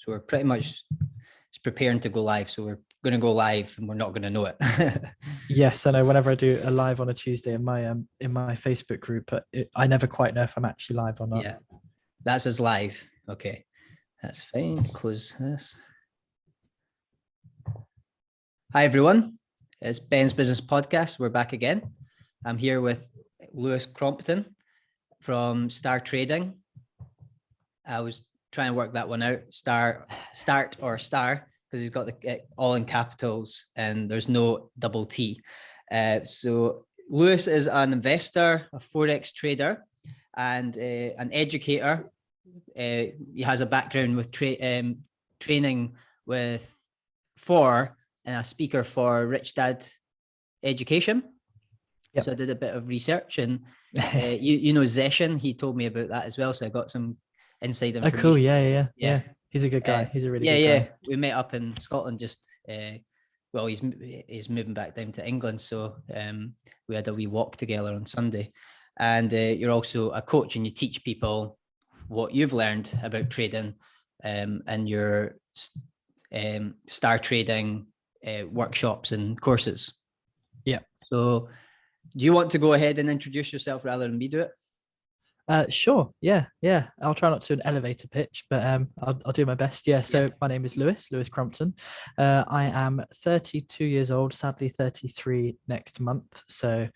So we're pretty much preparing to go live. So we're going to go live and we're not going to know it. Yes, I know. Whenever I do a live on a Tuesday in my Facebook group, I never quite know if I'm actually live or not. Yeah, that's us live. Okay, that's fine. Close this. Hi, everyone. It's Ben's Business Podcast. We're back again. I'm here with Lewis Crompton from STARtrading. I was trying to work that one out. Start or star, because he's got the all in capitals and there's no double T. So Lewis is an investor, a Forex trader, and an educator. He has a background with training and a speaker for Rich Dad Education. Yep. So I did a bit of research, and you know Zeshin, he told me about that as well. So I got some inside information. Oh, cool. Yeah. He's a good guy. He's a really good guy. Yeah. We met up in Scotland just, well, he's moving back down to England. So we had a wee walk together on Sunday. And you're also a coach, and you teach people what you've learned about trading and your STARtrading workshops and courses. Yeah. So do you want to go ahead and introduce yourself rather than me do it? Sure. Yeah. I'll try not to an elevator pitch, but I'll do my best. Yeah. So yes. My name is Lewis Crompton. I am 32 years old, sadly 33 next month. So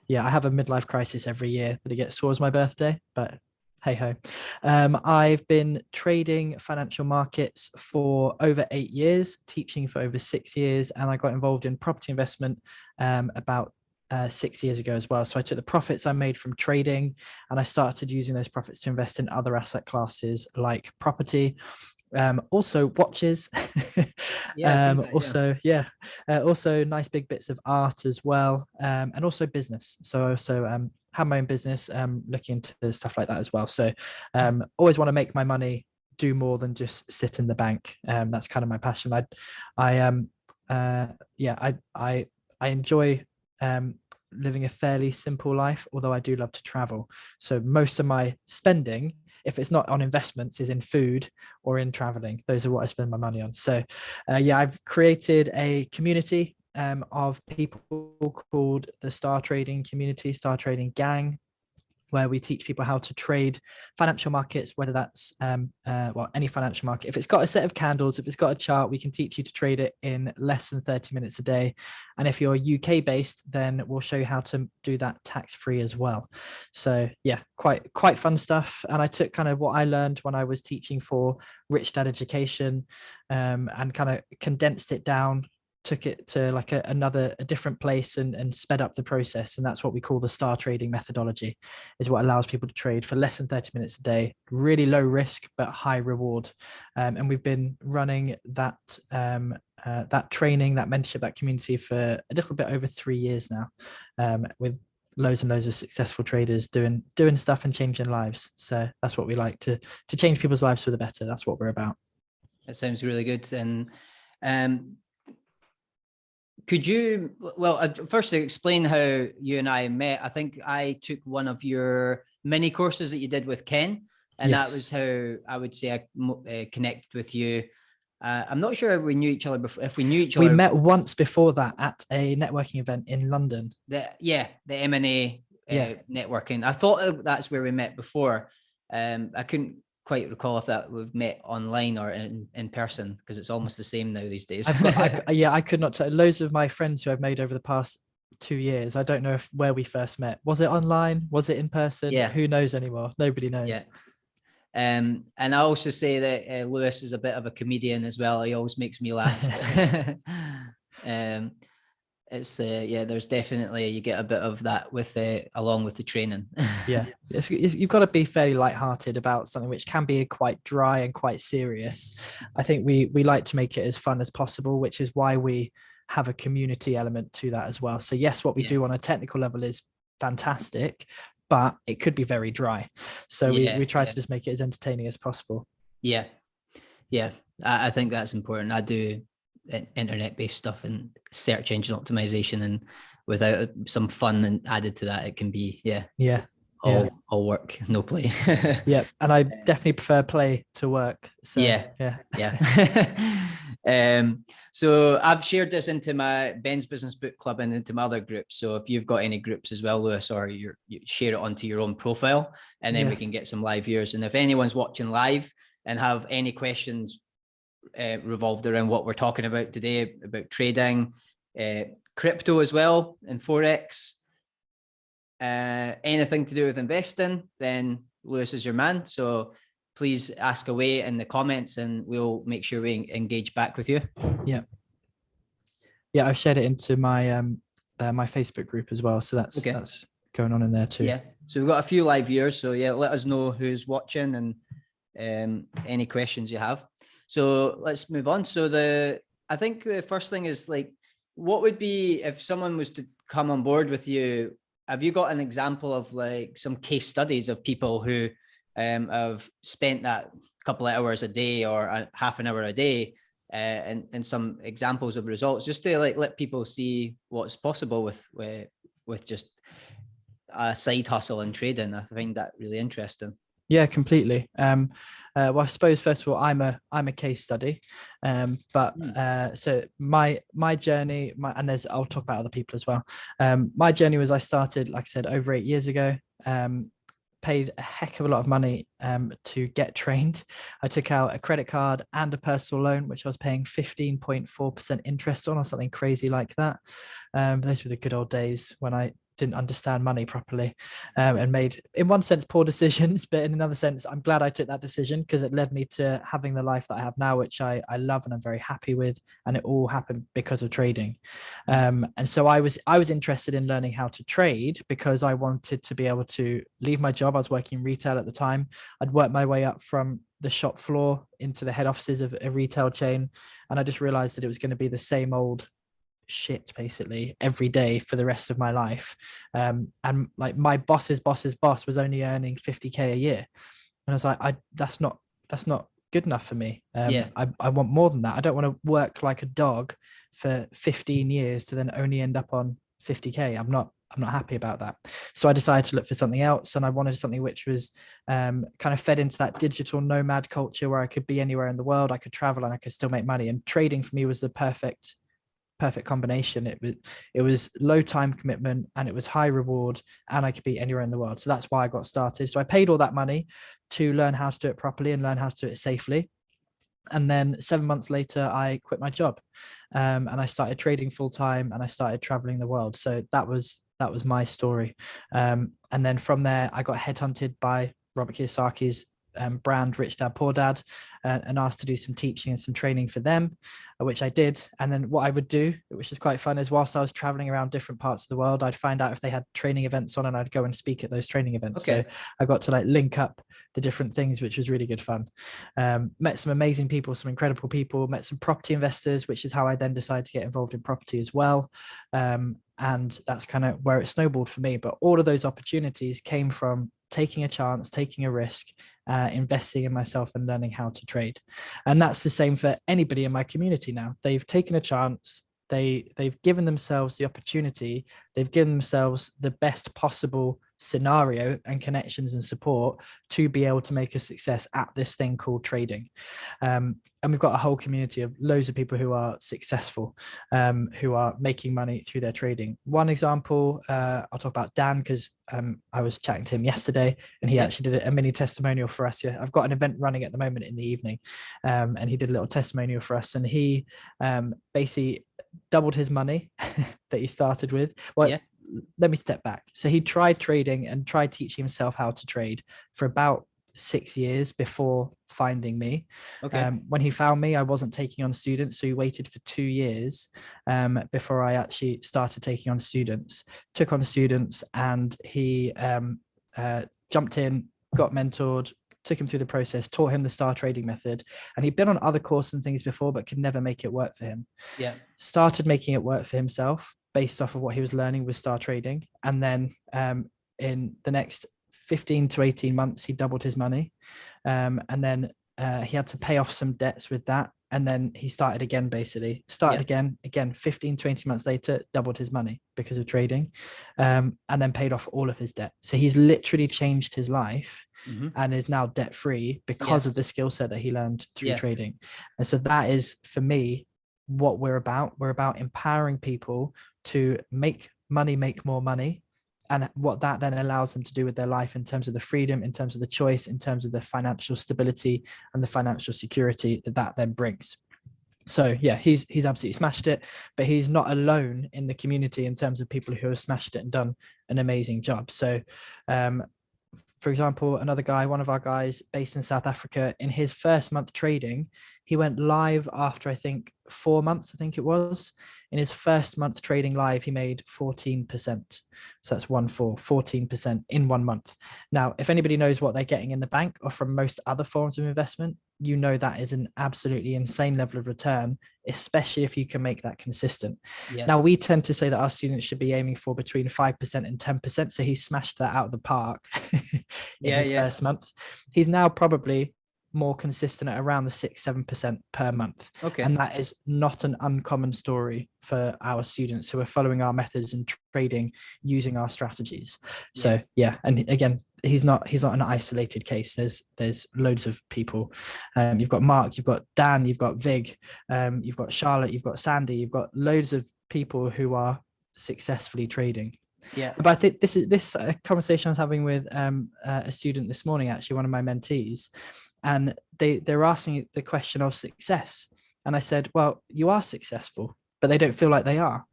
yeah, I have a midlife crisis every year, but it gets towards my birthday, but hey ho. I've been trading financial markets for over 8 years, teaching for over 6 years, and I got involved in property investment about 6 years ago as well. So I took the profits I made from trading and I started using those profits to invest in other asset classes like property, also watches, also nice big bits of art as well, and also business. So I also have my own business, looking into stuff like that as well. So always want to make my money do more than just sit in the bank. That's kind of my passion. I enjoy living a fairly simple life, although I do love to travel. So most of my spending, if it's not on investments, is in food or in traveling. Those are what I spend my money on. So I've created a community of people called the STARtrading community, STARtrading gang, where we teach people how to trade financial markets, whether that's any financial market. If it's got a set of candles, if it's got a chart, we can teach you to trade it in less than 30 minutes a day. And if you're UK based, then we'll show you how to do that tax-free as well. So yeah, quite fun stuff. And I took kind of what I learned when I was teaching for Rich Dad Education, and kind of condensed it down, took it to like a different place and sped up the process. And that's what we call the STARtrading methodology, is what allows people to trade for less than 30 minutes a day, really low risk, but high reward. And we've been running that training, that mentorship, that community for a little bit over 3 years now, with loads and loads of successful traders doing stuff and changing lives. So that's what we like, to change people's lives for the better. That's what we're about. That sounds really good. And could you, firstly explain how you and I met? I think I took one of your mini courses that you did with Ken, and yes, that was how I would say I connected with you. I'm not sure if we knew each other before. If we knew each other, we met once before that at a networking event in London. The M&A networking. I thought that's where we met before. I couldn't quite recall if that we've met online or in person, because it's almost the same now these days. I could not tell. Loads of my friends who I've made over the past 2 years, I don't know where we first met. Was it online? Was it in person? Yeah. Who knows anymore? Nobody knows. Yeah. And I also say that Lewis is a bit of a comedian as well. He always makes me laugh. It's there's definitely, you get a bit of that with along with the training. Yeah, you've got to be fairly lighthearted about something which can be quite dry and quite serious. I think we like to make it as fun as possible, which is why we have a community element to that as well. So yes, what we do on a technical level is fantastic, but it could be very dry. So we try to just make it as entertaining as possible. Yeah. I think that's important. I do internet-based stuff and search engine optimization, and without some fun and added to that, it can be all work, no play. Yeah, and I definitely prefer play to work. So yeah. So I've shared this into my Ben's Business Book Club and into my other groups. So if you've got any groups as well, Lewis, or you share it onto your own profile, and then we can get some live viewers. And if anyone's watching live and have any questions revolved around what we're talking about today, about trading, crypto as well, and Forex, anything to do with investing, then Lewis is your man. So please ask away in the comments and we'll make sure we engage back with you. Yeah, I've shared it into my my Facebook group as well. So that's going on in there too. Yeah. So we've got a few live viewers. So yeah, let us know who's watching and any questions you have. So let's move on. So I think the first thing is like, what would be, if someone was to come on board with you, have you got an example of like some case studies of people who have spent that couple of hours a day or a half an hour a day and some examples of results, just to like let people see what's possible with just a side hustle and trading? I find that really interesting. Yeah, completely. Well, I suppose first of all, I'm a case study, so my journey, and I'll talk about other people as well. My journey was, I started, like I said, over 8 years ago. Paid a heck of a lot of money to get trained. I took out a credit card and a personal loan, which I was paying 15.4% interest on, or something crazy like that. Those were the good old days when I didn't understand money properly, and made, in one sense, poor decisions, but in another sense, I'm glad I took that decision, because it led me to having the life that I have now, which I love and I'm very happy with. And it all happened because of trading. And so I was interested in learning how to trade because I wanted to be able to leave my job. I was working retail at the time. I'd worked my way up from the shop floor into the head offices of a retail chain. And I just realized that it was going to be the same old shit basically every day for the rest of my life. And like my boss's boss was only earning 50k a year, and I was like, that's not good enough for me. I want more than that. I don't want to work like a dog for 15 years to then only end up on 50k. I'm not happy about that. So I decided to look for something else, and I wanted something which was kind of fed into that digital nomad culture where I could be anywhere in the world, I could travel, and I could still make money. And trading for me was the perfect combination. It was low time commitment and it was high reward, and I could be anywhere in the world. So that's why I got started. So I paid all that money to learn how to do it properly and learn how to do it safely. And then 7 months later, I quit my job, and I started trading full time, and I started traveling the world. So that was my story. And then from there, I got headhunted by Robert Kiyosaki's brand Rich Dad Poor Dad, and asked to do some teaching and some training for them, which I did. And then what I would do, which is quite fun, is whilst I was traveling around different parts of the world, I'd find out if they had training events on, and I'd go and speak at those training events. So I got to like link up the different things, which was really good fun. Met some amazing people, some incredible people, met some property investors, which is how I then decided to get involved in property as well. And that's kind of where it snowballed for me. But all of those opportunities came from taking a chance, taking a risk, investing in myself and learning how to trade. And that's the same for anybody in my community now. They've taken a chance. They've given themselves the opportunity. They've given themselves the best possible scenario and connections and support to be able to make a success at this thing called trading. And we've got a whole community of loads of people who are successful, who are making money through their trading. One example, I'll talk about Dan, because I was chatting to him yesterday, and he actually did a mini testimonial for us. Yeah, I've got an event running at the moment in the evening, and he did a little testimonial for us. And he basically doubled his money that he started with. Well, let me step back. So he tried trading and tried teaching himself how to trade for about 6 years before finding me. When he found me, I wasn't taking on students, so he waited for 2 years before I actually started taking on students. Took on students, and he jumped in, got mentored, took him through the process, taught him the STARtrading method. And he'd been on other courses and things before, but could never make it work for him. Started making it work for himself based off of what he was learning with STARtrading. And then in the next 15 to 18 months, he doubled his money. And then he had to pay off some debts with that. And then he started again, basically again, 15, 20 months later, doubled his money because of trading, and then paid off all of his debt. So he's literally changed his life and is now debt free because of the skill set that he learned through trading. And so that is, for me, what we're about. We're about empowering people to make money, make more money, and what that then allows them to do with their life in terms of the freedom, in terms of the choice, in terms of the financial stability and the financial security that then brings. So yeah, he's absolutely smashed it, but he's not alone in the community in terms of people who have smashed it and done an amazing job. So for example, another guy, one of our guys based in South Africa, in his first month trading, he went live after, I think, 4 months, I think it was. In his first month trading live, he made 14%. So that's 14% in 1 month. Now, if anybody knows what they're getting in the bank or from most other forms of investment, you know that is an absolutely insane level of return, especially if you can make that consistent. Now, we tend to say that our students should be aiming for between 5% and 10%. So he smashed that out of the park in his first month. He's now probably more consistent at around the 6-7% per month. And that is not an uncommon story for our students who are following our methods and trading using our strategies. So yeah, and again, he's not an isolated case. There's loads of people. You've got Mark, you've got Dan, you've got Vig, you've got Charlotte, you've got Sandy, you've got loads of people who are successfully trading. But I think this conversation I was having with a student this morning, actually one of my mentees, and they're asking the question of success, and I said, well, you are successful, but they don't feel like they are.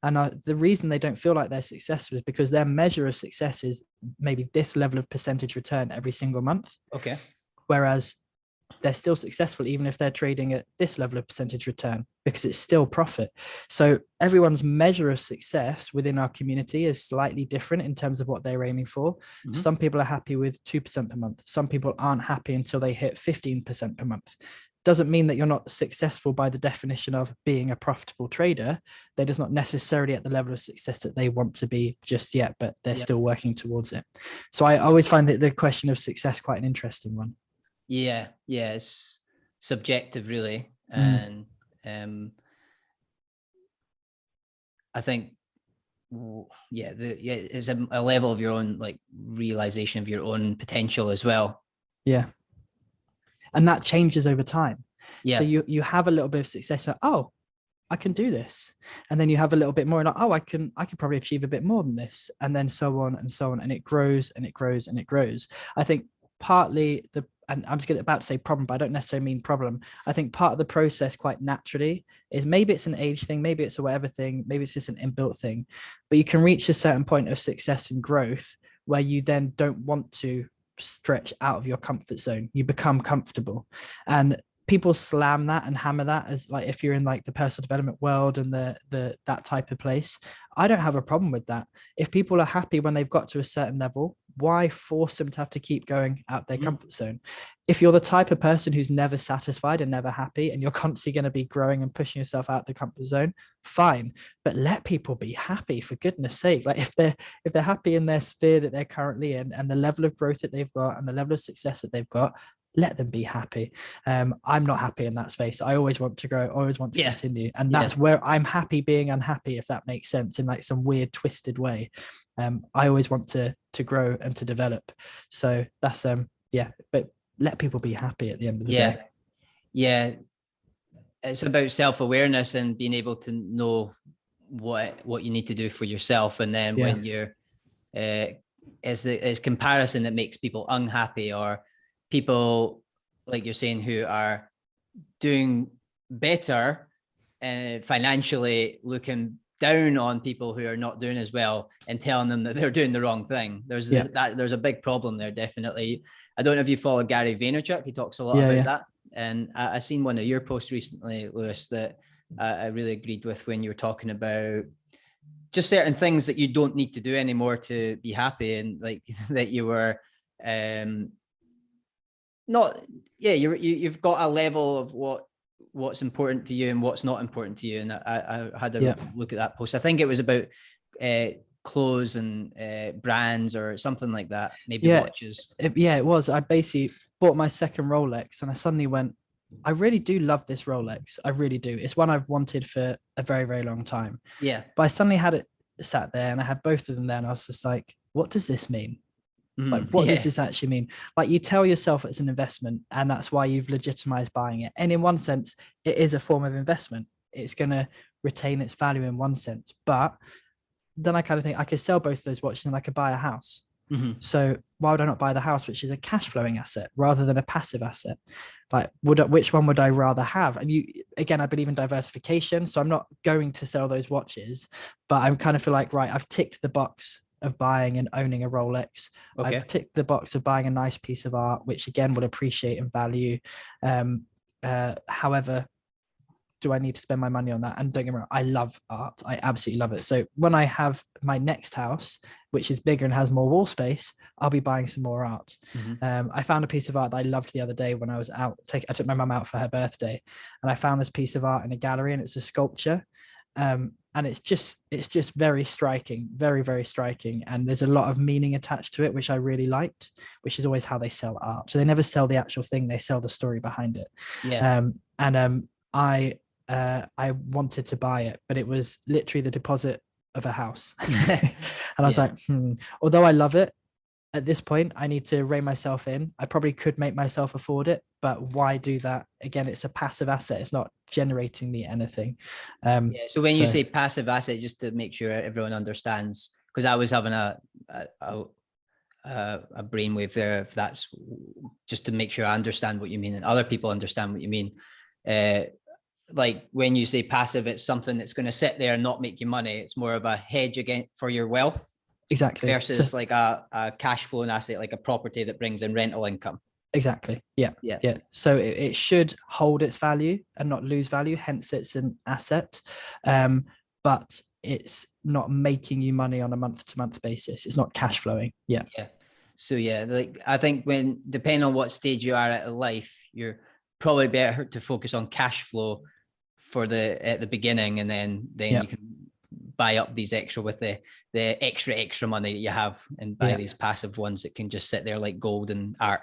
And the reason they don't feel like they're successful is because their measure of success is maybe this level of percentage return every single month. Whereas they're still successful even if they're trading at this level of percentage return, because it's still profit. So everyone's measure of success within our community is slightly different in terms of what they're aiming for. Some people are happy with 2% per month. Some people aren't happy until they hit 15% per month. Doesn't mean that you're not successful by the definition of being a profitable trader. They're just not necessarily at the level of success that they want to be just yet, but they're still working towards it. So I always find that the question of success quite an interesting one. Yeah, it's subjective, really. And I think, it's a level of your own, like, realization of your own potential as well. And that changes over time. So you have a little bit of success. Like, oh, I can do this. And then you have a little bit more, and like, oh, I can probably achieve a bit more than this. And then so on and so on. And it grows and it grows and it grows. I think partly and I'm just about to say problem, but I don't necessarily mean problem. I think part of the process quite naturally is maybe it's an age thing, maybe it's a whatever thing, maybe it's just an inbuilt thing, but you can reach a certain point of success and growth where you then don't want to stretch out of your comfort zone. You become comfortable, and people slam that and hammer that as, like, if you're in like the personal development world and the that type of place. I don't have a problem with that. If people are happy when they've got to a certain level, why force them to have to keep going out their comfort zone? If you're the type of person who's never satisfied and never happy, and you're constantly going to be growing and pushing yourself out the comfort zone, fine, but let people be happy, for goodness sake. Like, if they're happy in their sphere that they're currently in, and the level of growth that they've got and the level of success that they've got, let them be happy. I'm not happy in that space. I always want to grow, always want to continue. And that's where I'm happy being unhappy, if that makes sense, in like some weird twisted way. I always want to grow and to develop. So that's but let people be happy at the end of the day. Yeah. It's about self-awareness and being able to know what you need to do for yourself. And then when you're as comparison that makes people unhappy, or people, like you're saying, who are doing better financially, looking down on people who are not doing as well and telling them that they're doing the wrong thing. There's a big problem there, definitely. I don't know if you follow Gary Vaynerchuk. He talks a lot about that. And I seen one of your posts recently, Lewis, that I really agreed with, when you were talking about just certain things that you don't need to do anymore to be happy, and like that you were you've got a level of what's important to you and what's not important to you. And I had a look at that post. I think it was about clothes and brands or something like that, maybe watches. It was. I basically bought my second Rolex, and I suddenly went, I really do love this Rolex. I really do. It's one I've wanted for a very, very long time. Yeah. But I suddenly had it sat there and I had both of them there and I was just like, what does this mean? Like, what does this actually mean? Like, you tell yourself it's an investment and that's why you've legitimized buying it. And in one sense, it is a form of investment. It's going to retain its value in one sense. But then I kind of think I could sell both those watches and I could buy a house. So why would I not buy the house, which is a cash flowing asset rather than a passive asset? Like, which one would I rather have? And again, I believe in diversification. So I'm not going to sell those watches, but I kind of feel like, right, I've ticked the box of buying and owning a Rolex. Okay. I've ticked the box of buying a nice piece of art, which again will appreciate in value. However, do I need to spend my money on that? And don't get me wrong, I love art. I absolutely love it. So when I have my next house, which is bigger and has more wall space, I'll be buying some more art. I found a piece of art that I loved the other day when I was out. I took my mum out for her birthday, and I found this piece of art in a gallery, and it's a sculpture. And it's just very striking, very, very striking. And there's a lot of meaning attached to it, which I really liked, which is always how they sell art. So they never sell the actual thing, they sell the story behind it. I wanted to buy it, but it was literally the deposit of a house. And I was like, although I love it, at this point, I need to rein myself in. I probably could make myself afford it, but why do that? Again, it's a passive asset. It's not generating me anything. So when you say passive asset, just to make sure everyone understands, because I was having a brainwave there, if that's just to make sure I understand what you mean and other people understand what you mean. Like when you say passive, it's something that's going to sit there and not make you money. It's more of a hedge against for your wealth. Exactly. Versus like a cash flowing asset, like a property that brings in rental income. Exactly. Yeah. So it should hold its value and not lose value. Hence, it's an asset, but it's not making you money on a month-to-month basis. It's not cash flowing. Yeah. So like I think when depending on what stage you are at life, you're probably better to focus on cash flow at the beginning, and then you can buy up these extra with the extra money that you have and buy these passive ones that can just sit there like gold and art.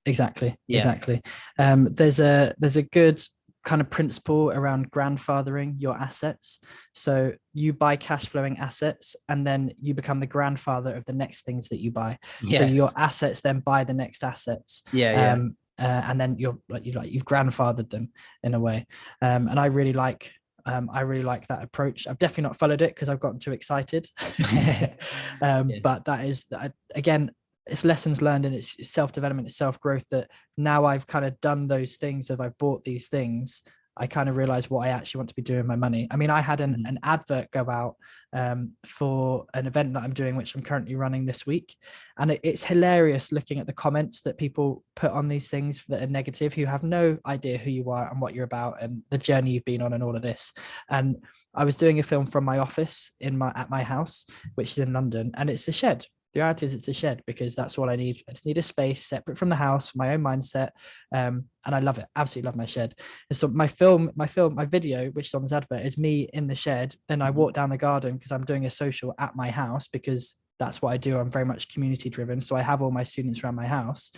Exactly. There's a good kind of principle around grandfathering your assets. So you buy cash flowing assets and then you become the grandfather of the next things that you buy. So your assets then buy the next assets. And then you've grandfathered them in a way. And I really like that approach. I've definitely not followed it because I've gotten too excited. But that is, again, it's lessons learned and it's self-development, it's self-growth, that now I've kind of done those things. If I've bought these things, I kind of realized what I actually want to be doing with my money. I mean, I had an advert go out for an event that I'm doing, which I'm currently running this week. And it's hilarious looking at the comments that people put on these things that are negative, who have no idea who you are and what you're about and the journey you've been on and all of this. And I was doing a film from my office at my house, which is in London, and it's a shed. The reality is it's a shed because that's all I need. I just need a space separate from the house, my own mindset. And I love it. Absolutely love my shed. And so my video, which is on this advert, is me in the shed. Then I walk down the garden because I'm doing a social at my house because that's what I do. I'm very much community driven. So I have all my students around my house.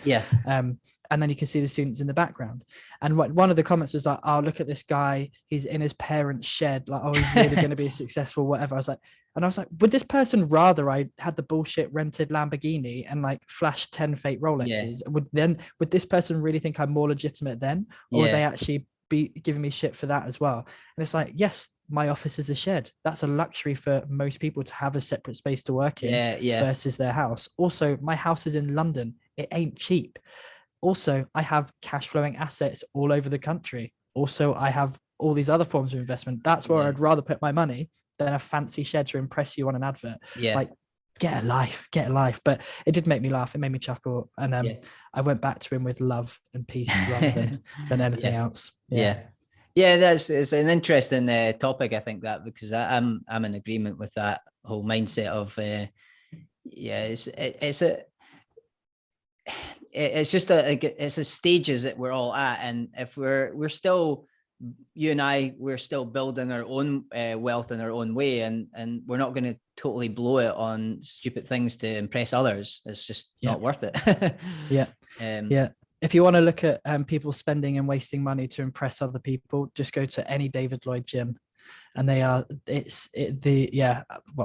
And then you can see the students in the background. And one of the comments was like, oh, look at this guy. He's in his parents' shed. Like, oh, he's really going to be successful, whatever. I was like, would this person rather I had the bullshit rented Lamborghini and like flashed 10 fake Rolexes? Would this person really think I'm more legitimate then? Or would they actually be giving me shit for that as well? And it's like, yes, my office is a shed. That's a luxury for most people to have a separate space to work in versus their house. Also, my house is in London. It ain't cheap. Also, I have cash flowing assets all over the country. Also, I have all these other forms of investment. That's where I'd rather put my money than a fancy shed to impress you on an advert. Like, get a life. But it did make me laugh. It made me chuckle. And I went back to him with love and peace rather than anything else. It's an interesting topic, I think, that because I'm in agreement with that whole mindset of it's a stages that we're all at, and if we're still, you and I, we're still building our own wealth in our own way, and we're not going to totally blow it on stupid things to impress others. It's just not worth it. if you want to look at people spending and wasting money to impress other people, just go to any David Lloyd gym, and well,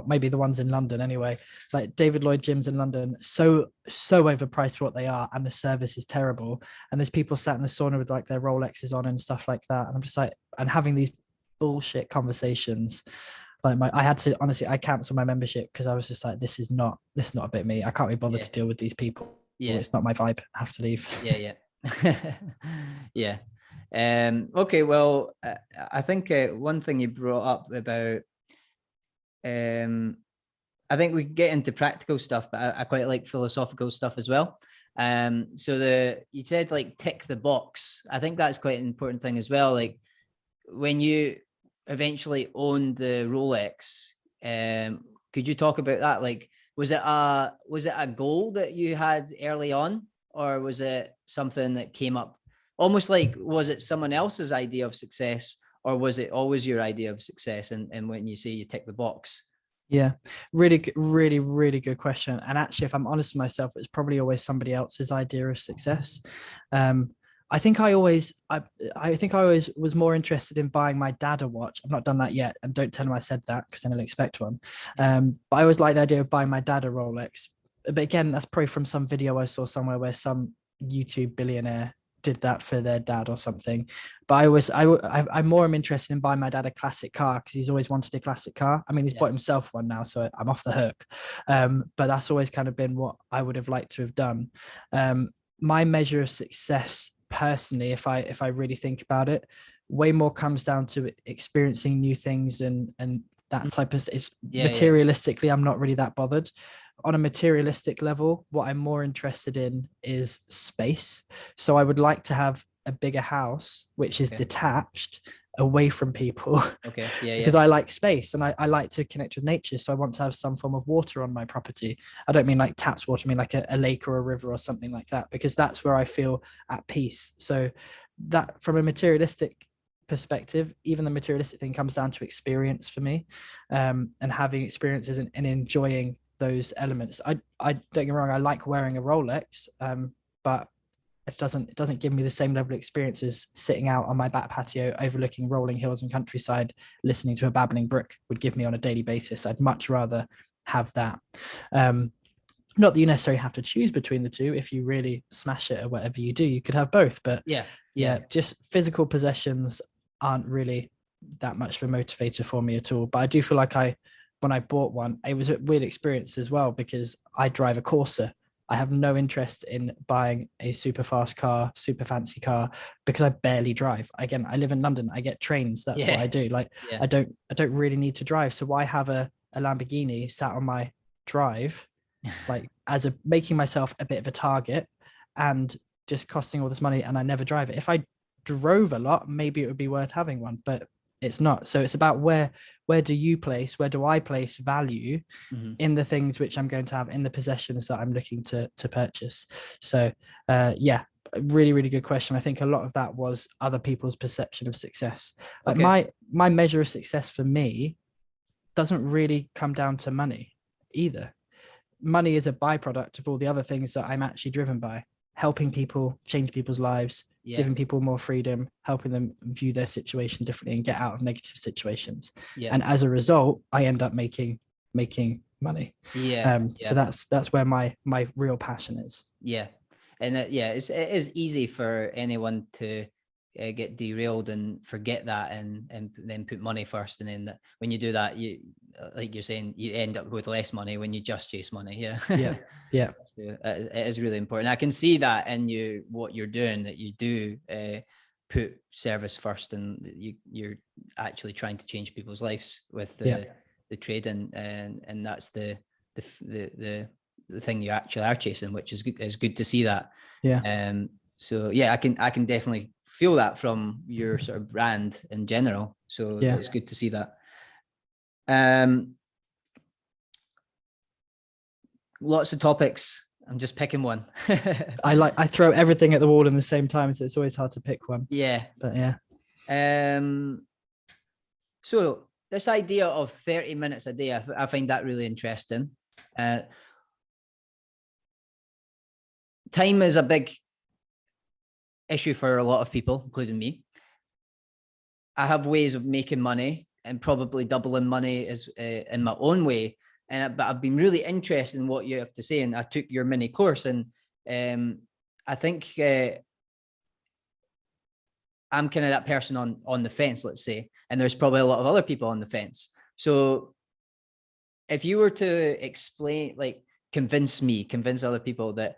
maybe the ones in London anyway. Like David Lloyd gyms in London, so overpriced for what they are, and the service is terrible. And there's people sat in the sauna with like their Rolexes on and stuff like that, and I'm just like, and having these bullshit conversations. Like I had to, honestly, I canceled my membership because I was just like, this is not a bit me. I can't be bothered to deal with these people. It's not my vibe. I have to leave. Yeah. Yeah. Okay, well, I think one thing you brought up about, I think we get into practical stuff, but I quite like philosophical stuff as well. So you said like tick the box. I think that's quite an important thing as well. Like when you eventually owned the Rolex, could you talk about that? Like, was it a goal that you had early on, or was it something that came up almost like, was it someone else's idea of success, or was it always your idea of success? And when you say you tick the box. Yeah, really good question. And actually, if I'm honest with myself, it's probably always somebody else's idea of success. I think I always was more interested in buying my dad a watch. I've not done that yet, and don't tell him I said that because then he'll expect one. But I always like the idea of buying my dad a Rolex. But again, that's probably from some video I saw somewhere where some YouTube billionaire did that for their dad or something. But I'm more interested in buying my dad a classic car because he's always wanted a classic car. I mean, he's bought himself one now, so I'm off the hook. But that's always kind of been what I would have liked to have done. My measure of success personally, if I really think about it, way more comes down to experiencing new things and that type of materialistically, I'm not really that bothered. On a materialistic level, what I'm more interested in is space. So I would like to have a bigger house, which is detached away from people. Because I like space and I like to connect with nature. So I want to have some form of water on my property. I don't mean like taps water, I mean like a lake or a river or something like that, because that's where I feel at peace. So that from a materialistic perspective, even the materialistic thing comes down to experience for me, and having experiences and enjoying those elements. I don't get me wrong, I like wearing a Rolex, but it doesn't give me the same level of experience as sitting out on my back patio overlooking rolling hills and countryside, listening to a babbling brook would give me on a daily basis. I'd much rather have that. Not that you necessarily have to choose between the two. If you really smash it or whatever you do, you could have both. But just physical possessions aren't really that much of a motivator for me at all. But I do feel like when I bought one, it was a weird experience as well, because I drive a Corsa. I have no interest in buying a super fast car, super fancy car, because I barely drive. Again, I live in London. I get trains. That's what I do. Like I don't really need to drive. So why have a Lamborghini sat on my drive, like making myself a bit of a target and just costing all this money, and I never drive it. If I drove a lot, maybe it would be worth having one, but it's not. So it's about where do I place value in the things which I'm going to have, in the possessions that I'm looking to purchase. So really good question. I think a lot of that was other people's perception of success. Like my measure of success for me doesn't really come down to money either. Money is a byproduct of all the other things that I'm actually driven by: helping people, change people's lives, giving people more freedom, helping them view their situation differently and get out of negative situations. And as a result, I end up making money. So that's where my real passion is. And it is easy for anyone to get derailed and forget that and then put money first, and then when you do that, you, like you're saying, you end up with less money when you just chase money. So it is really important. I can see that in you, what you're doing, that you do put service first, and you're actually trying to change people's lives with the trading, and that's the thing you actually are chasing, which is good to see that. So I can definitely feel that from your sort of brand in general. So it's good to see that. Lots of topics. I'm just picking one. I throw everything at the wall in the same time, so it's always hard to pick one. But so this idea of 30 minutes a day, I find that really interesting. Time is a big issue for a lot of people, including me. I have ways of making money and probably doubling money is in my own way. But I've been really interested in what you have to say. And I took your mini course, and I think I'm kind of that person on the fence, let's say, and there's probably a lot of other people on the fence. So if you were to explain, like, convince other people that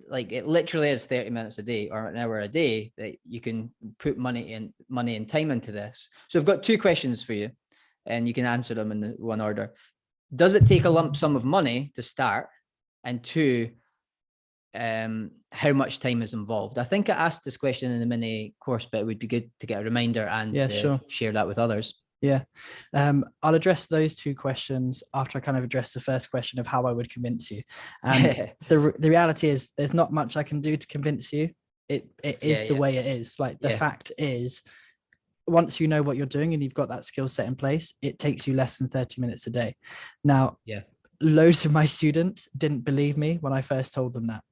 like it literally is 30 minutes a day or an hour a day that you can put money and time into this. So I've got two questions for you, and you can answer them in the one order. Does it take a lump sum of money to start? And two, how much time is involved? I think I asked this question in the mini course, but it would be good to get a reminder and share that with others. Yeah. I'll address those two questions after I kind of address the first question of how I would convince you. And the reality is there's not much I can do to convince you. It is the way it is. Like, the fact is, once you know what you're doing and you've got that skill set in place, it takes you less than 30 minutes a day. Now, loads of my students didn't believe me when I first told them that.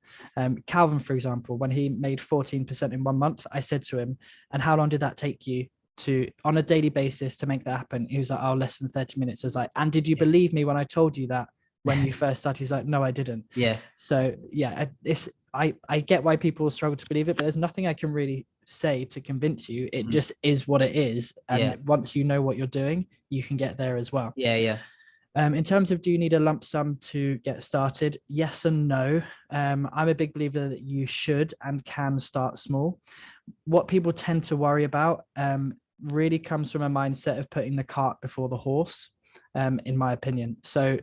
Calvin, for example, when he made 14% in 1 month, I said to him, and how long did that take you to on a daily basis to make that happen? He was like, oh, less than 30 minutes. I was like, and did you believe me when I told you that when you first started? He's like, no, I didn't. So I get why people struggle to believe it, but there's nothing I can really say to convince you. It just is what it is. And once you know what you're doing, you can get there as well. In terms of, do you need a lump sum to get started? Yes and no. I'm a big believer that you should and can start small. What people tend to worry about really comes from a mindset of putting the cart before the horse, in my opinion. So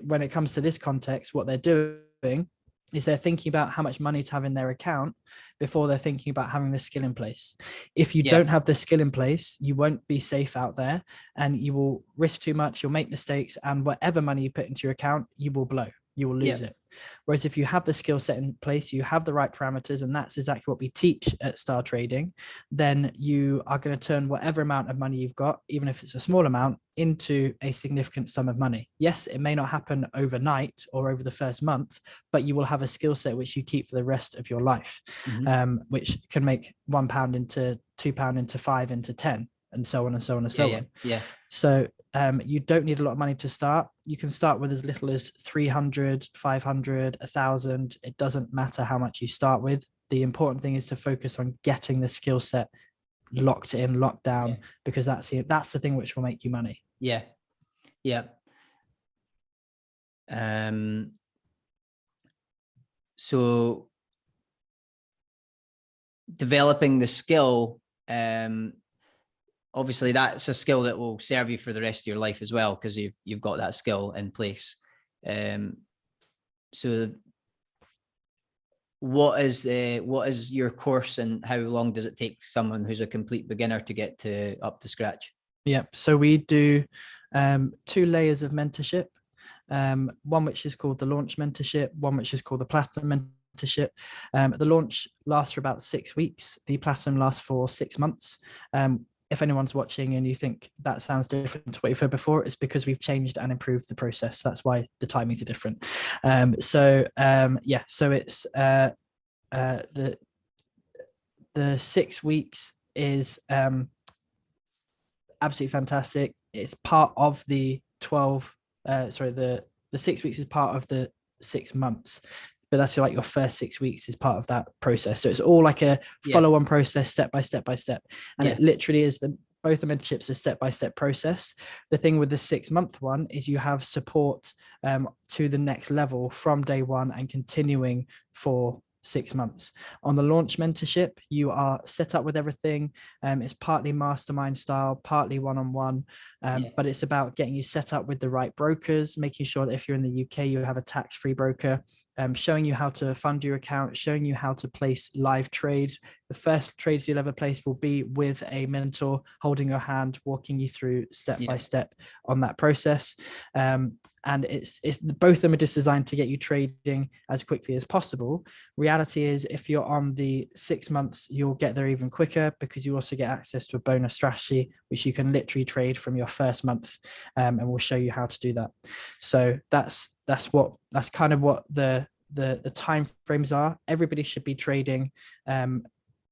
when it comes to this context, what they're doing is they're thinking about how much money to have in their account before they're thinking about having the skill in place. If you don't have the skill in place, you won't be safe out there, and you will risk too much, you'll make mistakes, and whatever money you put into your account, you will blow. You will lose it. Whereas if you have the skill set in place, you have the right parameters, and that's exactly what we teach at STARtrading, then you are going to turn whatever amount of money you've got, even if it's a small amount, into a significant sum of money. Yes, it may not happen overnight or over the first month, but you will have a skill set which you keep for the rest of your life, which can make £1 into £2 into 5 into 10, and so on and so on and so on. So you don't need a lot of money to start. You can start with as little as 300, 500, 1,000. It doesn't matter how much you start with. The important thing is to focus on getting the skill set locked in, locked down, because that's the thing which will make you money. So developing the skill, obviously that's a skill that will serve you for the rest of your life as well, because you've got that skill in place. So what is your course, and how long does it take someone who's a complete beginner to get up to scratch? So we do 2 layers of mentorship, one which is called the launch mentorship, one which is called the platinum mentorship. The launch lasts for about 6 weeks. The platinum lasts for 6 months. If anyone's watching and you think that sounds different to what you've heard before, it's because we've changed and improved the process. That's why the timings are different. So it's the 6 weeks is absolutely fantastic. It's part of the 12. The 6 weeks is part of the 6 months. But that's like your first 6 weeks is part of that process. So it's all like a follow-on process, step by step by step. And it literally is both the mentorships are step-by-step process. The thing with the 6 month one is you have support to the next level from day one and continuing for 6 months. On the launch mentorship, you are set up with everything. It's partly mastermind style, partly one-on-one, but it's about getting you set up with the right brokers, making sure that if you're in the UK, you have a tax-free broker, showing you how to fund your account, showing you how to place live trades. The first trades you'll ever place will be with a mentor holding your hand, walking you through step by step on that process. And it's both of them are just designed to get you trading as quickly as possible. Reality is, if you're on the 6 months, you'll get there even quicker, because you also get access to a bonus strategy, which you can literally trade from your first month, and we'll show you how to do that. So that's kind of what the time frames are. Everybody should be trading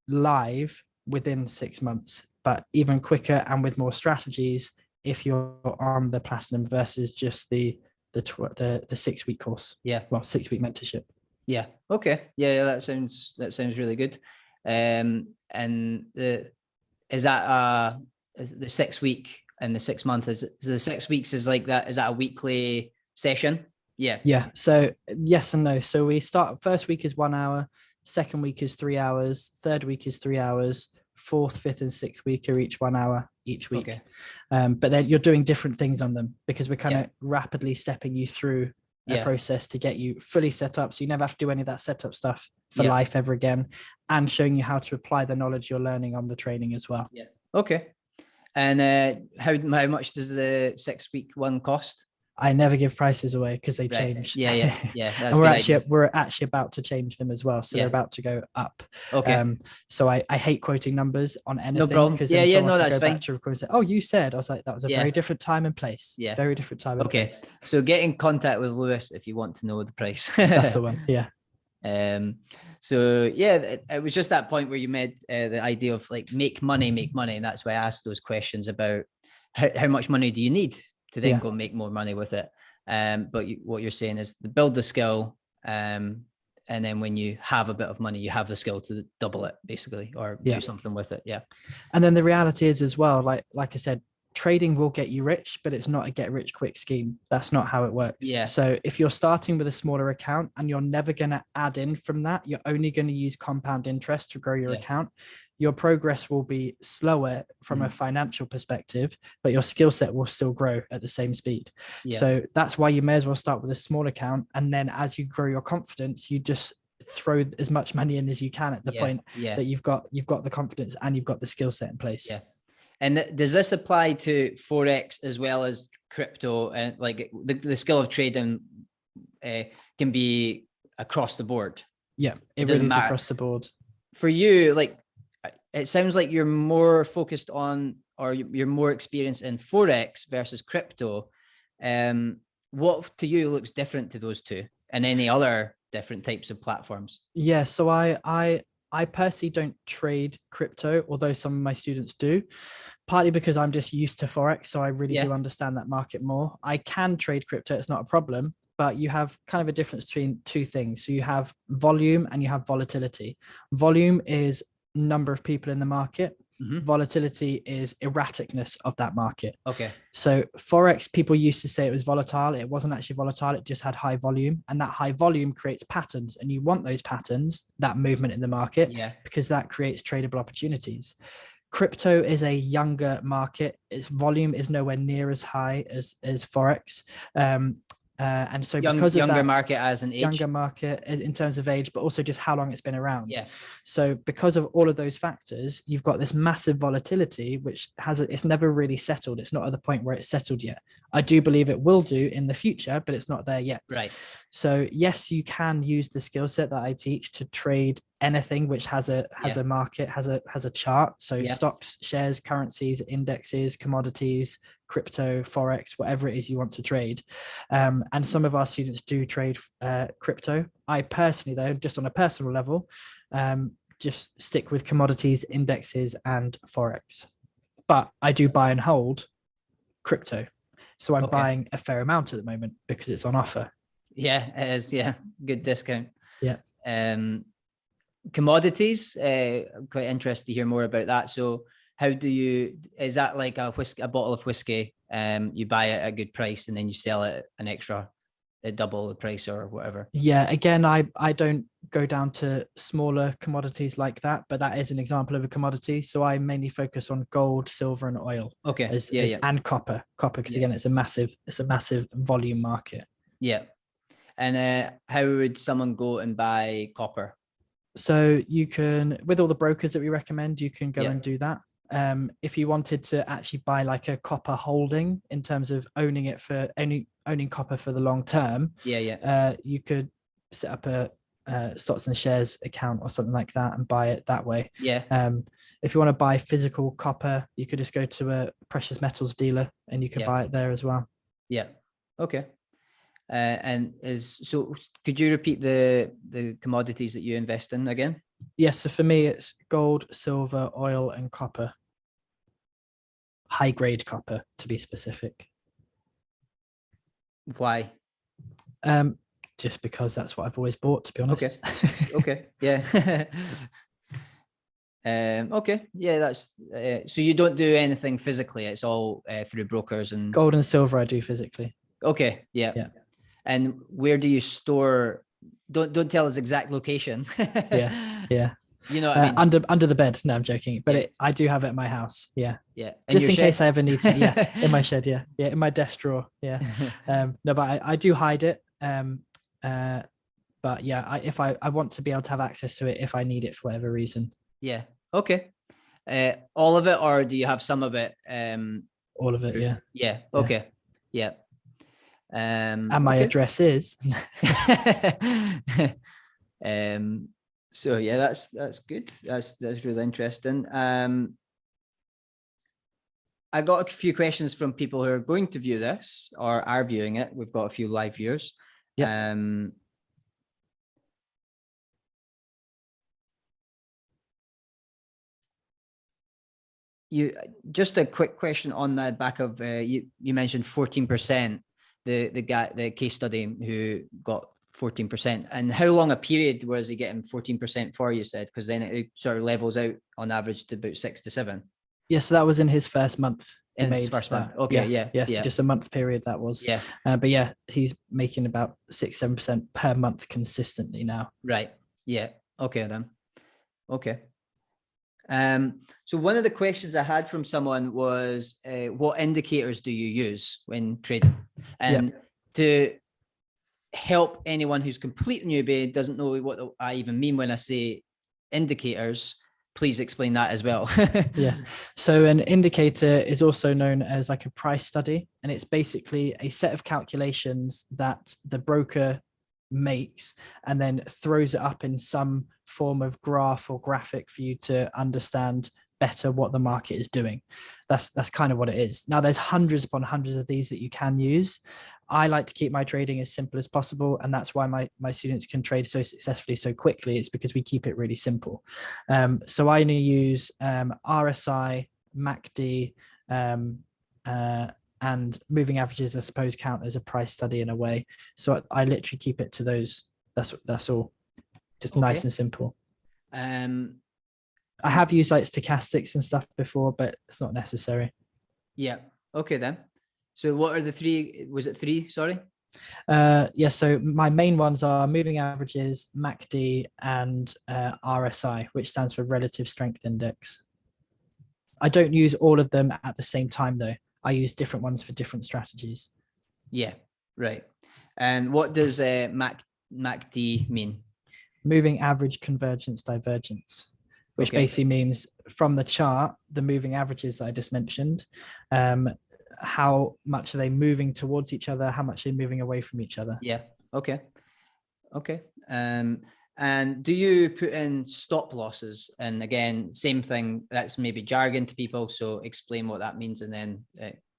live within 6 months, but even quicker and with more strategies if you're on the platinum versus just the 6-week course. Yeah. Well, 6-week mentorship. Yeah. Okay. Yeah, that sounds really good. And is that the 6 week and the 6 month, is the 6 weeks is like that? Is that a weekly session? Yeah. Yeah. So yes and no. So we start, first week is 1 hour, second week is 3 hours, third week is 3 hours, fourth, fifth, and sixth week are each 1 hour each week. Okay. But then you're doing different things on them because we're kind of rapidly stepping you through a process to get you fully set up, so you never have to do any of that setup stuff for life ever again, and showing you how to apply the knowledge you're learning on the training as well. Yeah. Okay. And how much does the 6 week one cost? I never give prices away because they change. Yeah. And we're actually about to change them as well. So they're about to go up. Okay. So I hate quoting numbers on anything. No problem. No, that's fine. To record and say, oh, you said. I was like, that was a very different time and place. Yeah. Very different time and place. So get in contact with Lewis if you want to know the price. That's the one. Yeah. So yeah, it was just that point where you made the idea of like make money, and that's why I asked those questions about how much money do you need to then go make more money with it. But what you're saying is to build the skill, and then when you have a bit of money, you have the skill to double it basically, or do something with it. Yeah. And then the reality is as well, like I said, trading will get you rich, but it's not a get rich quick scheme. That's not how it works. Yeah. So if you're starting with a smaller account and you're never going to add in from that, you're only going to use compound interest to grow your account. Your progress will be slower from a financial perspective, but your skill set will still grow at the same speed. Yeah. So that's why you may as well start with a small account. And then as you grow your confidence, you just throw as much money in as you can at the point that you've got the confidence and you've got the skill set in place. Yeah. And does this apply to Forex as well as crypto? And like the skill of trading can be across the board. Yeah, it really is across the board. For you, like, it sounds like you're more focused on, or you're more experienced in Forex versus crypto. What to you looks different to those two and any other different types of platforms? Yeah, so I personally don't trade crypto, although some of my students do, partly because I'm just used to Forex. So I really do understand that market more. I can trade crypto. It's not a problem, but you have kind of a difference between two things. So you have volume and you have volatility. Volume is number of people in the market. Volatility is erraticness of that market. Okay. So Forex, people used to say it was volatile. It wasn't actually volatile. It just had high volume, and that high volume creates patterns, and you want those patterns, that movement in the market, because that creates tradable opportunities. Crypto is a younger market. Its volume is nowhere near as high as Forex. And so because of younger that, market as an age, younger market in terms of age, but also just how long it's been around. Yeah. So because of all of those factors, you've got this massive volatility, which it's never really settled. It's not at the point where it's settled yet. I do believe it will do in the future, but it's not there yet. Right. So yes, you can use the skill set that I teach to trade anything which has a market, has a chart. So stocks, shares, currencies, indexes, commodities, crypto, Forex, whatever it is you want to trade. And some of our students do trade crypto. I personally, though, just on a personal level, just stick with commodities, indexes, and Forex. But I do buy and hold crypto. So I'm buying a fair amount at the moment because it's on offer. Yeah, it is. Yeah, good discount. Yeah. Commodities, I'm quite interested to hear more about that. So how do you, is that like a bottle of whiskey? You buy it at a good price and then you sell it an extra, at double the price or whatever? Yeah, again, I don't go down to smaller commodities like that, but that is an example of a commodity. So I mainly focus on gold, silver, and oil. Okay. And copper, because again, it's a massive volume market. Yeah. And how would someone go and buy copper? So you can, with all the brokers that we recommend, you can go and do that. If you wanted to actually buy like a copper holding in terms of owning it for owning copper for the long term, you could set up a stocks and shares account or something like that and buy it that way. If you want to buy physical copper, you could just go to a precious metals dealer and you can buy it there as well. Okay. And could you repeat the commodities that you invest in again? Yes. So for me, it's gold, silver, oil, and copper. High grade copper, to be specific. Why? Just because that's what I've always bought, to be honest. Okay. Yeah. Okay. Yeah, that's so you don't do anything physically. It's all through brokers and Gold and silver I do physically. okay. Yeah. Yeah. And where do you store? Don't tell us exact location. Yeah. You know what I mean? Under the bed. No, I'm joking. But Yeah. I do have it at my house. Yeah. Yeah. Just in case I ever need to. Yeah. In my shed. Yeah. Yeah. In my desk drawer. Yeah. No, but I do hide it. But yeah, if I want to be able to have access to it if I need it for whatever reason. Yeah. Okay. All of it, or do you have some of it? All of it. Yeah. Yeah. Okay. Yeah. And my address is. So yeah, that's good. That's really interesting. I got a few questions from people who are going to view this or are viewing it. We've got a few live viewers. Yeah. You just a quick question on the back of you mentioned 14%, the case study who got 14%, and how long a period was he getting 14% for, you said? Because then it sort of levels out on average to about 6 to 7. Yeah, so that was in his first month. In his first month. Okay, yeah. So just a month period that was. Yeah. But yeah, he's making about 6-7% per month consistently now. Right. Yeah. Okay then. Okay. So one of the questions I had from someone was, what indicators do you use when trading? And to help anyone who's complete newbie, doesn't know what I even mean when I say indicators, please explain that as well. Yeah. So an indicator is also known as like a price study, and it's basically a set of calculations that the broker makes and then throws it up in some form of graph or graphic for you to understand better what the market is doing. That's kind of what it is. Now there's hundreds upon hundreds of these that you can use. I like to keep my trading as simple as possible, and that's why my students can trade so successfully so quickly. It's because we keep it really simple. So I only use RSI, MACD, and moving averages, I suppose, count as a price study in a way. So I literally keep it to those. That's all. Just nice and simple. I have used like stochastics and stuff before, but it's not necessary. Yeah. Okay then. So what are the three? Was it three? Sorry. Yeah. So my main ones are moving averages, MACD, and RSI, which stands for Relative Strength Index. I don't use all of them at the same time though. I use different ones for different strategies. Yeah. Right. And what does MACD mean? Moving average convergence divergence, which basically means from the chart, the moving averages that I just mentioned, how much are they moving towards each other? How much are they moving away from each other? Yeah. Okay. Okay. And do you put in stop losses? And again, same thing, that's maybe jargon to people. So explain what that means and then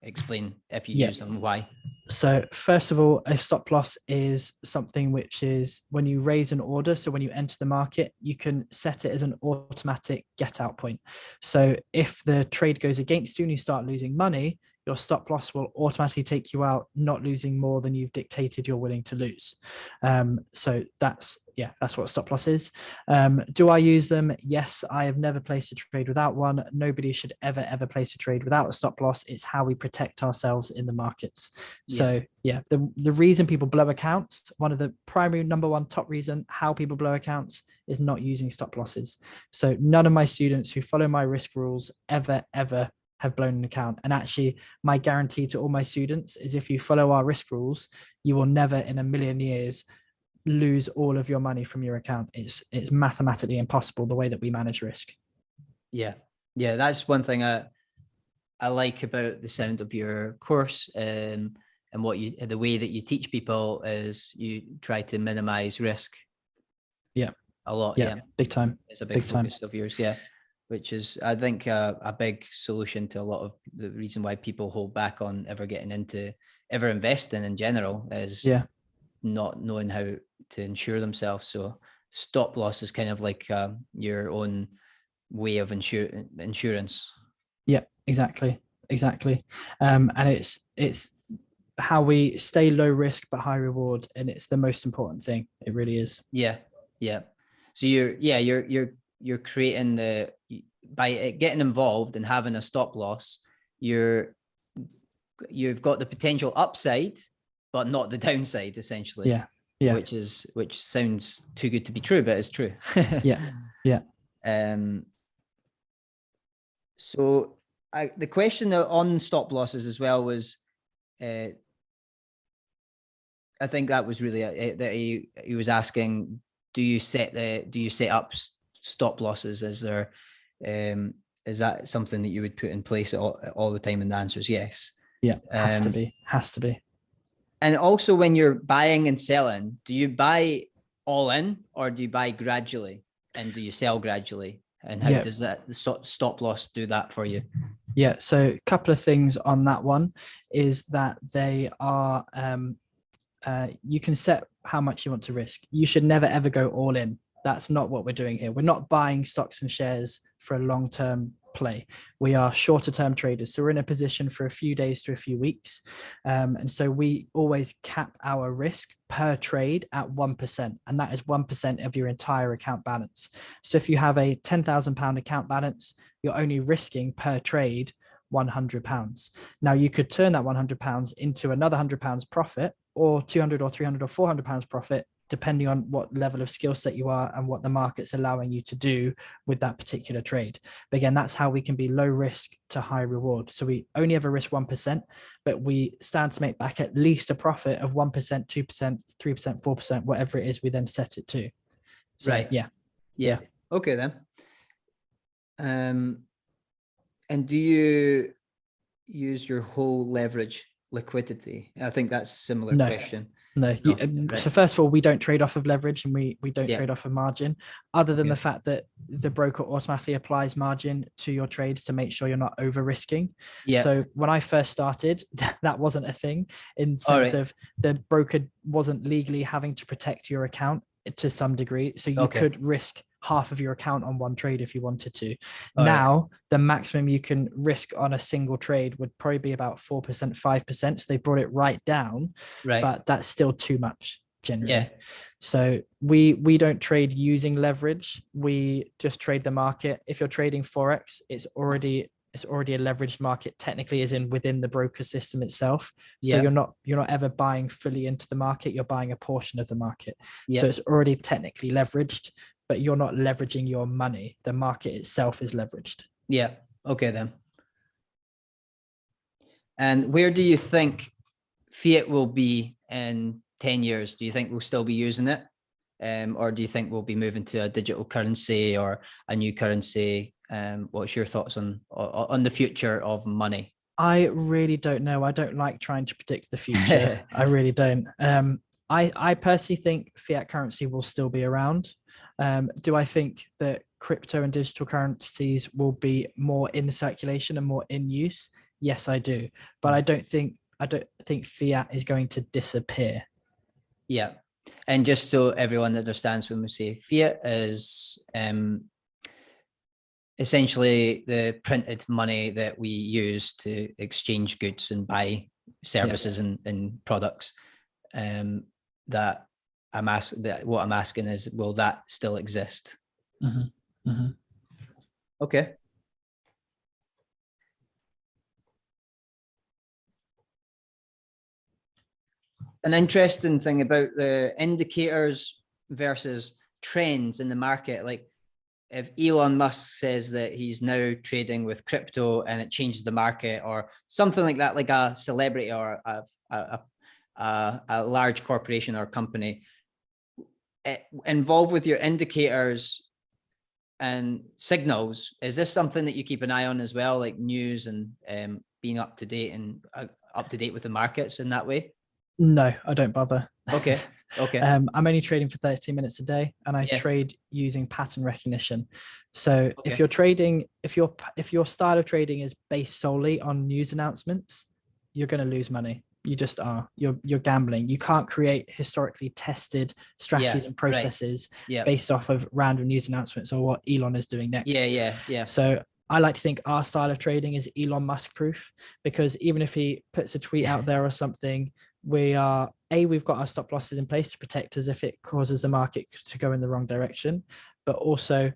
explain if you use them, why. So first of all, a stop loss is something which is when you raise an order. So when you enter the market, you can set it as an automatic get out point. So if the trade goes against you and you start losing money, your stop loss will automatically take you out, not losing more than you've dictated you're willing to lose. So that's what stop loss is. Do I use them? Yes, I have never placed a trade without one. Nobody should ever place a trade without a stop loss. It's how we protect ourselves in the markets. So yeah, the reason people blow accounts, one of the primary number one top reason how people blow accounts is not using stop losses. So none of my students who follow my risk rules ever have blown an account. And actually my guarantee to all my students is if you follow our risk rules, you will never in a million years lose all of your money from your account. It's mathematically impossible the way that we manage risk. Yeah, that's one thing I like about the sound of your course, and the way that you teach people is you try to minimize risk. A lot. Big time. It's a big focus of yours. Which is, I think, a big solution to a lot of the reason why people hold back on ever investing in general is not knowing how to insure themselves. So stop loss is kind of like your own way of insurance. Yeah, exactly. And it's how we stay low risk but high reward, and it's the most important thing. It really is. Yeah. So you're creating by getting involved and having a stop loss, you've got the potential upside, but not the downside, essentially. Yeah. Which sounds too good to be true, but it's true. Yeah. So the question on stop losses as well was, I think that was really that he was asking, do you set up stop losses? Is that something that you would put in place all the time? And the answer is yes. Yeah, has to be. And also, when you're buying and selling, do you buy all in or do you buy gradually? And do you sell gradually? And how does that stop loss do that for you? Yeah, so a couple of things on that one is that they are, you can set how much you want to risk. You should never, ever go all in. That's not what we're doing here. We're not buying stocks and shares for a long-term play. We are shorter term traders. So we're in a position for a few days to a few weeks. And so we always cap our risk per trade at 1%. And that is 1% of your entire account balance. So if you have a £10,000 account balance, you're only risking per trade £100. Now you could turn that £100 into another £100 profit, or 200 or 300 or 400 pounds profit, depending on what level of skill set you are and what the market's allowing you to do with that particular trade. But again, that's how we can be low risk to high reward. So we only ever risk 1%, but we stand to make back at least a profit of 1%, 2%, 3%, 4%, whatever it is, we then set it to. So, right. Yeah. Okay then. And do you use your whole leverage liquidity? I think that's a similar question. No. Right. So first of all, we don't trade off of leverage, and we don't trade off of margin, other than the fact that the broker automatically applies margin to your trades to make sure you're not over risking. So when I first started, that wasn't a thing, in sense of the broker wasn't legally having to protect your account to some degree. So you could risk half of your account on one trade if you wanted to. Now, the maximum you can risk on a single trade would probably be about 4%, 5%. So they brought it right down, but that's still too much generally. So we don't trade using leverage. We just trade the market. If you're trading Forex, it's already a leveraged market, technically, as in within the broker system itself. So you're not ever buying fully into the market, you're buying a portion of the market. So it's already technically leveraged, but you're not leveraging your money. The market itself is leveraged. Yeah. Okay then. And where do you think fiat will be in 10 years? Do you think we'll still be using it? Or do you think we'll be moving to a digital currency or a new currency? What's your thoughts on the future of money? I really don't know. I don't like trying to predict the future. I really don't. I personally think fiat currency will still be around. Do I think that crypto and digital currencies will be more in circulation and more in use? Yes, I do. But I don't think fiat is going to disappear. Yeah. And just so everyone understands, when we say fiat is essentially the printed money that we use to exchange goods and buy services and products. That what I'm asking is, will that still exist? Okay. An interesting thing about the indicators versus trends in the market, like if Elon Musk says that he's now trading with crypto and it changes the market, or something like that, like a celebrity or a large corporation or company, involved with your indicators and signals, is this something that you keep an eye on as well, like news and being up to date with the markets in that way? No, I don't bother. Okay. I'm only trading for 30 minutes a day, and I trade using pattern recognition. So if you're trading, if your style of trading is based solely on news announcements, you're going to lose money. You just are. You're gambling. You can't create historically tested strategies and processes based off of random news announcements or what Elon is doing next. Yeah. So I like to think our style of trading is Elon Musk proof, because even if he puts a tweet out there or something, we've got our stop losses in place to protect us if it causes the market to go in the wrong direction. But also,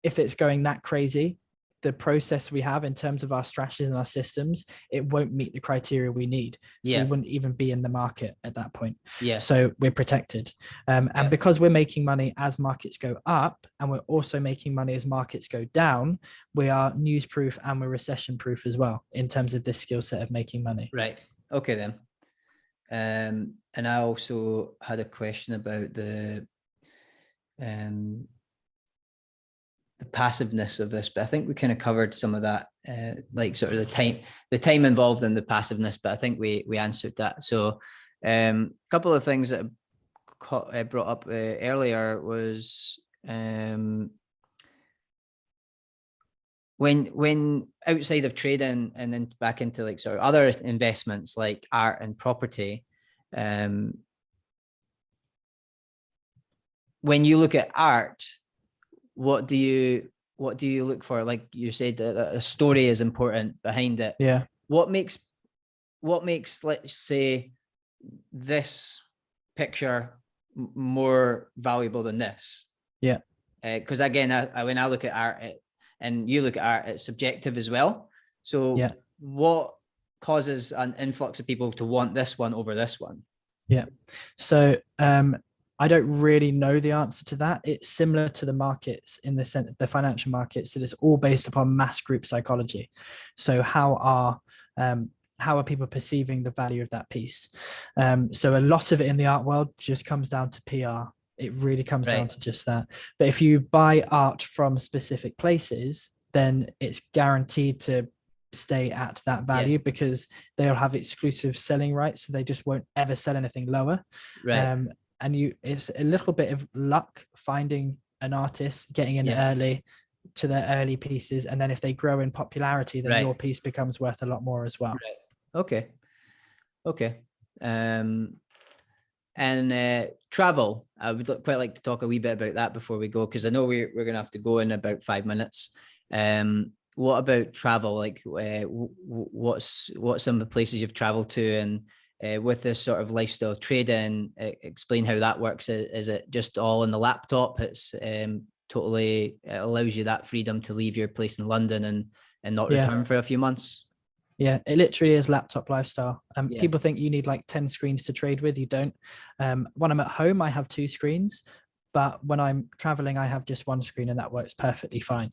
if it's going that crazy, the process we have in terms of our strategies and our systems, it won't meet the criteria we need. So we wouldn't even be in the market at that point. So we're protected. And because we're making money as markets go up, and we're also making money as markets go down, we are news proof and we're recession proof as well in terms of this skill set of making money. Right. Okay then. And I also had a question about the passiveness of this, but I think we kind of covered some of that, like sort of the time involved in the passiveness, but I think we answered that. So a couple of things that I brought up earlier was when outside of trading and then back into like sort of other investments like art and property, when you look at art, what do you look for? Like you said, that a story is important behind it. Yeah. What makes, let's say, this picture more valuable than this? Yeah. Because again, when I look at art, and you look at art, it's subjective as well. So what causes an influx of people to want this one over this one? Yeah. So I don't really know the answer to that. It's similar to the markets in the sense, the financial markets, that it's all based upon mass group psychology. So how are people perceiving the value of that piece? So a lot of it in the art world just comes down to PR. It really comes down to just that. But if you buy art from specific places, then it's guaranteed to stay at that value because they'll have exclusive selling rights. So they just won't ever sell anything lower. And it's a little bit of luck finding an artist, getting in early to their early pieces. And then if they grow in popularity, then your piece becomes worth a lot more as well. Okay. And travel, I would quite like to talk a wee bit about that before we go, because I know we're going to have to go in about 5 minutes. What about travel? Like, what's some of the places you've traveled to, and with this sort of lifestyle trading, explain how that works. Is it just all on the laptop? It's totally, it allows you that freedom to leave your place in London and not return for a few months? Yeah, it literally is laptop lifestyle. People think you need like 10 screens to trade with. You don't. When I'm at home, I have 2 screens, but when I'm traveling, I have just 1 screen, and that works perfectly fine.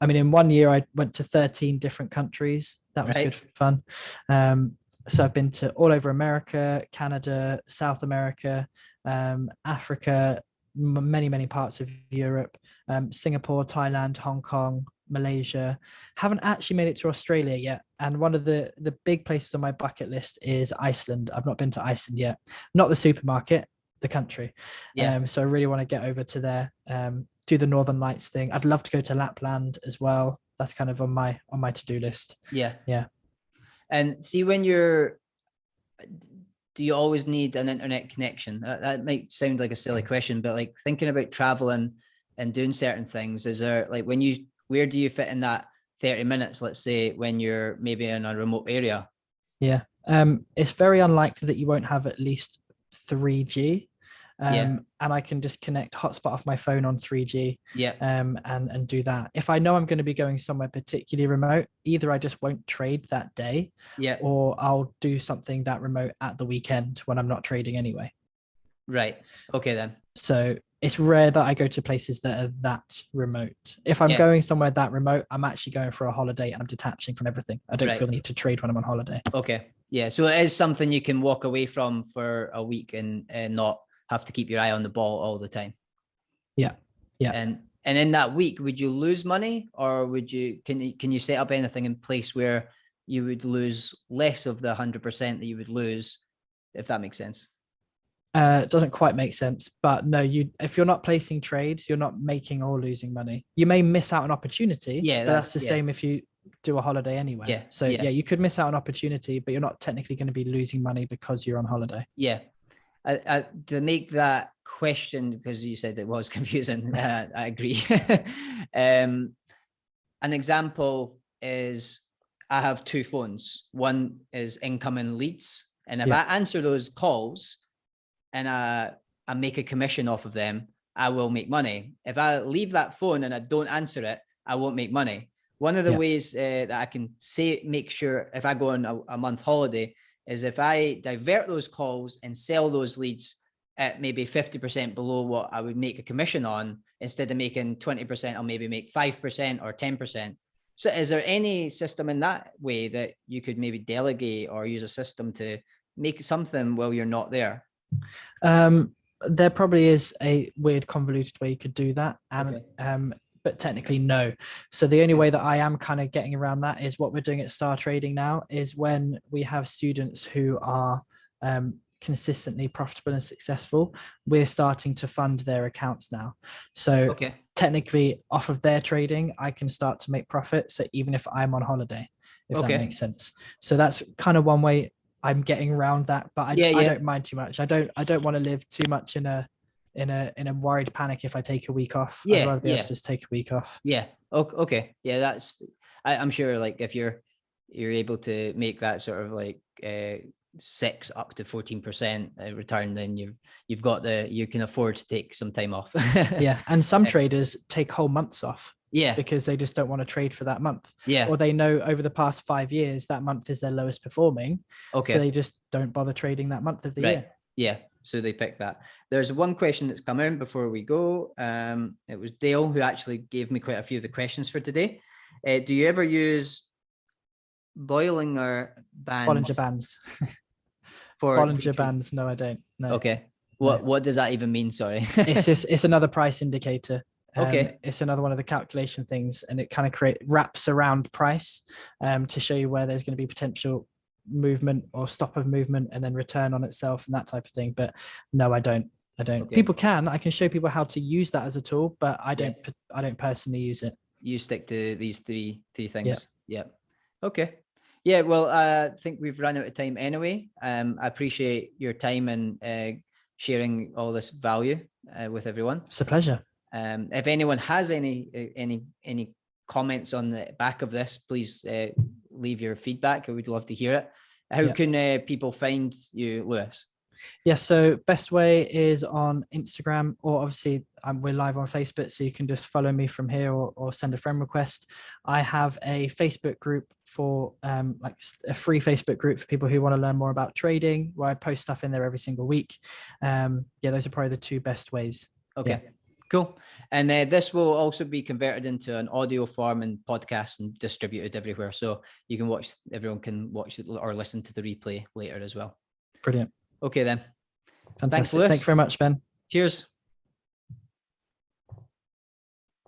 I mean, in 1 year, I went to 13 different countries. That was good fun. So I've been to all over America, Canada, South America, Africa, many parts of Europe, Singapore, Thailand, Hong Kong, Malaysia. Haven't actually made it to Australia yet. And one of the big places on my bucket list is Iceland. I've not been to Iceland yet. Not the supermarket, the country. So I really want to get over to there, do the Northern Lights thing. I'd love to go to Lapland as well. That's kind of on my to-do list. Yeah. And see, do you always need an internet connection? That might sound like a silly question, but like thinking about traveling and doing certain things, is there like where do you fit in that 30 minutes, let's say, when you're maybe in a remote area? It's very unlikely that you won't have at least 3G. And I can just connect hotspot off my phone on 3G and do that. If I know I'm going to be going somewhere particularly remote, either I just won't trade that day or I'll do something that remote at the weekend when I'm not trading anyway. Right. Okay then. So it's rare that I go to places that are that remote. If I'm going somewhere that remote, I'm actually going for a holiday and I'm detaching from everything. I don't feel the need to trade when I'm on holiday. Okay. Yeah. So it is something you can walk away from for a week and not have to keep your eye on the ball all the time. Yeah. And in that week, would you lose money, or can you set up anything in place where you would lose less of the 100% that you would lose, if that makes sense? It doesn't quite make sense, but no, if you're not placing trades, you're not making or losing money. You may miss out an opportunity, Yeah, but that's the yes. same if you do a holiday anywhere. Yeah, So yeah. yeah, you could miss out an opportunity, but you're not technically going to be losing money because you're on holiday. Yeah. To make that question, because you said it was confusing, I agree. An example is I have two phones. One is incoming leads, and if I answer those calls and I make a commission off of them, I will make money. If I leave that phone and I don't answer it, I won't make money. One of the ways that I can make sure if I go on a month holiday is if I divert those calls and sell those leads at maybe 50% below what I would make a commission on, instead of making 20%, I'll maybe make 5% or 10%. So is there any system in that way that you could maybe delegate or use a system to make something while you're not there? There probably is a weird convoluted way you could do that. And but technically no. So the only way that I am kind of getting around that is what we're doing at STARtrading now is when we have students who are consistently profitable and successful, we're starting to fund their accounts now. So technically off of their trading, I can start to make profit. So even if I'm on holiday, if that makes sense. So that's kind of one way I'm getting around that, but I don't mind too much. I don't want to live too much in a worried panic if I take a week off. I'd rather be able to just take a week off. Yeah. Okay. Yeah, I'm sure like if you're able to make that sort of like 6 up to 14% return, then you've got you can afford to take some time off. Yeah. And some traders take whole months off. Yeah. Because they just don't want to trade for that month. Yeah. Or they know over the past 5 years, that month is their lowest performing. Okay. So they just don't bother trading that month of the year. Yeah. So they pick that. There's one question that's come in before we go. It was Dale who actually gave me quite a few of the questions for today. Do you ever use Bollinger Bands? Bollinger Bands? No, I don't. No. Okay. What does that even mean? Sorry. It's another price indicator. Okay. It's another one of the calculation things, and it kind of wraps around price to show you where there's going to be potential movement or stop of movement and then return on itself and that type of thing. But no, I don't. Okay. People I can show people how to use that as a tool, but I don't personally use it. You stick to these three things. Yeah. Okay. Yeah. Well, I think we've run out of time anyway. I appreciate your time and sharing all this value with everyone. It's a pleasure. If anyone has any comments on the back of this, please leave your feedback. I would love to hear it. How can people find you, Lewis? Yeah, so best way is on Instagram, or obviously we're live on Facebook, so you can just follow me from here or send a friend request. I have a Facebook group for like a free Facebook group for people who want to learn more about trading, where I post stuff in there every single week. Those are probably the two best ways. Okay. Yeah. Cool. And this will also be converted into an audio form and podcast and distributed everywhere. So everyone can watch it or listen to the replay later as well. Brilliant. Okay then. Fantastic. Thanks, Lewis. Thank you very much, Ben. Cheers.